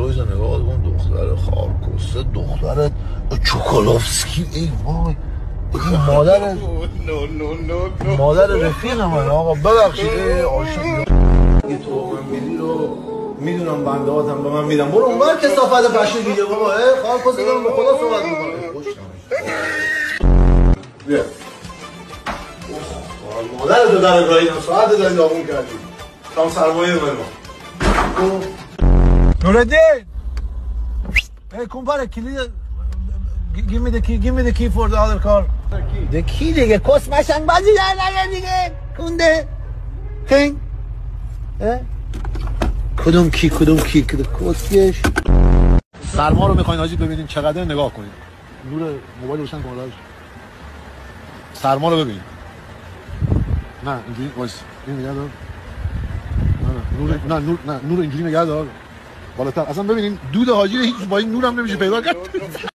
روز نگاه کن، دختر خارکسته، دختر چوکولوفسکی. ای وای، این مادر رفیق من. آقا ببخشید عاشق یه تو من میدی رو میدونم بنده هاتم به من میدم. برو اونور کثافت بشه دیگه بابا. خارکسته دارم به خدا صحبت میکنه. بیا مادر تو در گاهیدم، ساعت داری داغون کردی تام سرمایه منو. نوردین! Hey, kumpare, give me the key for the other car. The key دیگه، کس مشنگ بازی در نگه دیگه، کنده کنگ. کدوم کی کسیش. سرما رو میخواین حاجی ببینیم چقدر، نگاه کنید. نور موبایل روشن کن راج. سرما رو ببین. نه اینجوری وایس. این نگاه دار. نه نور اینجوری نگاه دار. بالاتر اصلا ببینین دود حاجی هیچ با این نور هم نمیشه پیدا کرد.